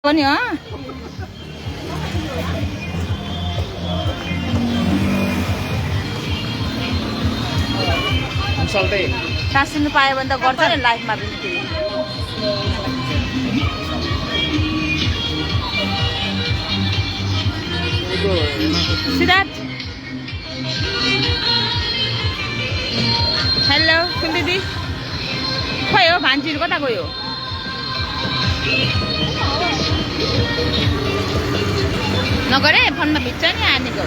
पनि हो टाँसिनु पायो भने त गर्छ नि लाइफमा पनि फेरि सिद्धार्थ हेलो कुन दिदी खोइ हो भान्जीहरू कता गयो नगरे फोनमा भित्र नि हानेको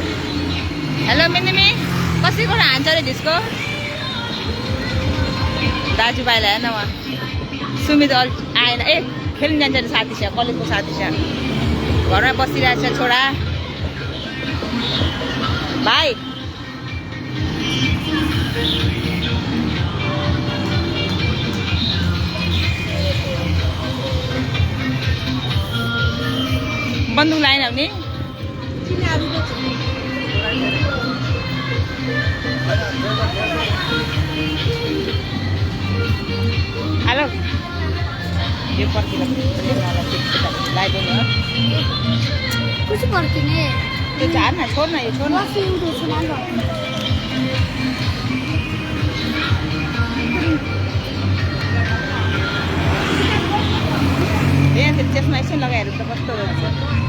हेलो मिनिमी कसैको हान्छ अरे डिस्को दाजुभाइलाई हेर्न उहाँ सुमित आएन ए खेल्नु जान्छ अरे साथी छ कलेजको साथी छ घरमा बसिरहेको छ छोरा भाइ बन्दुक लाइन आउने हेलो यो पर्खिनु लगाइदिनु हो कुछ पर्खिने त्यो झार न छोड न यो छोड न त्यो चेस्टमा एकछिन लगाएर त कस्तो हुन्छ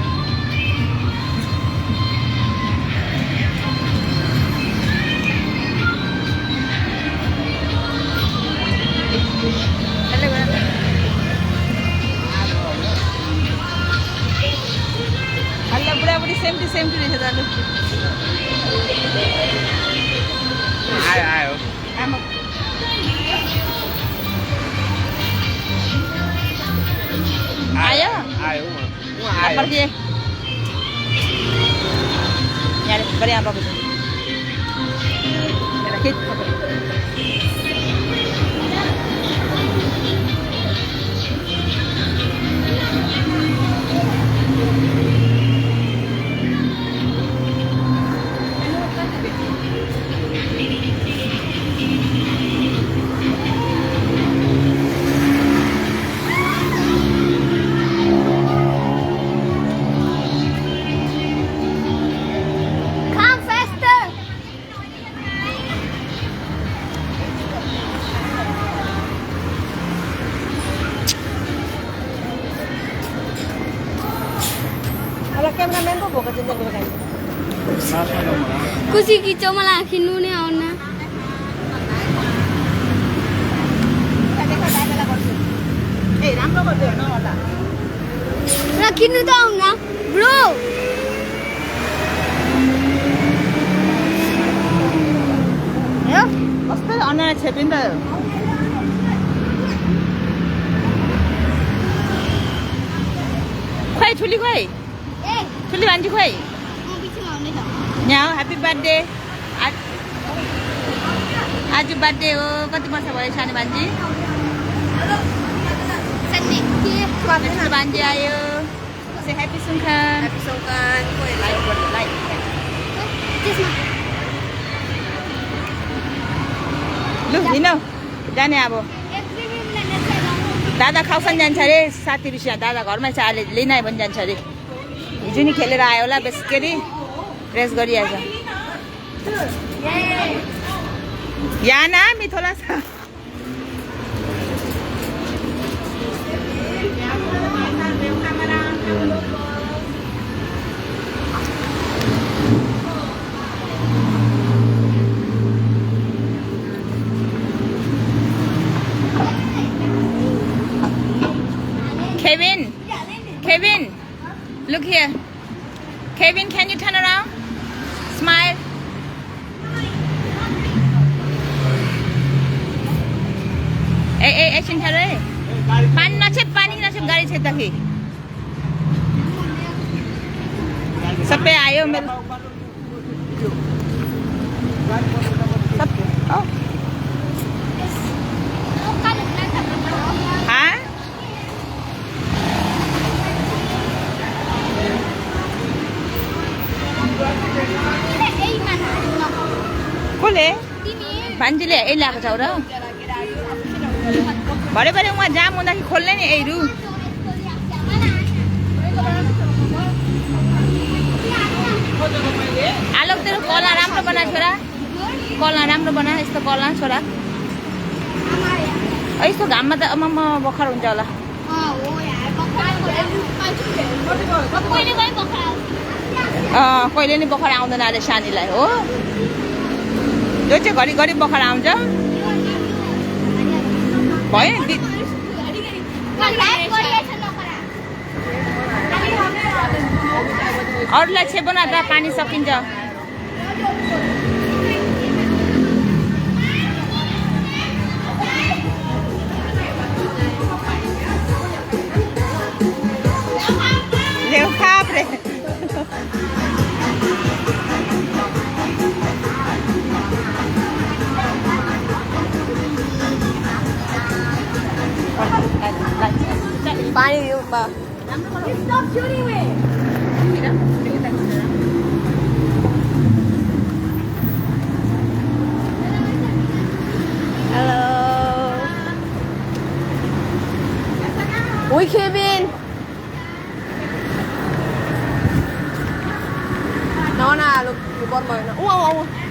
हल्ला बुढाबुढी सेम्टी रहेछ त आयो आमा आयो पर्खिए यहाँ बढी आमा बाबु कुसी खिच्यो मलाई खिच्नु नै आउन र खिच्नु त आउन ब्रो कस्तो अन्ना छेपिन् त खोइ ठुली खोइ ठुली भान्जी खोइ यहाँ ह्याप्पी बर्थडे आज बर्थडे हो कति वर्ष भयो सानो भान्जी भान्जी आयो ह्याप्पी सुङ्खान लु हिँड जाने अब दादा खाउसन जान्छ अरे साथी बिसिया दादा घरमै छ अहिले लिन आयो भने जान्छ अरे हिजो नि खेलेर आयो होला बेसकेरी रेस गरिहाल्छ याना मिथोला छ Kevin, look here. Kevin, can you turn around? Smile. एकछिन ठहर है पानी नछेप गाडी छेक्दाखेरि सबै आयो मेरो कसले भान्जीले यही ल्याएको छ र भरे उहाँ जाम हुँदाखेरि खोल्ने नि यहीहरू छोरा कला राम्रो बना यस्तो कला छोरा यस्तो घाममा त म बखर हुन्छ होला कहिले नि बखर आउँदैन अरे सानीलाई हो यो चाहिँ घरिघरि बखर आउँछ भयो नि अरूलाई छेपन त पानी सकिन्छ Capre. पानी दियो बा Stop shooting me. Hello. Ui Kevin. Nó nè, lục con mời nó.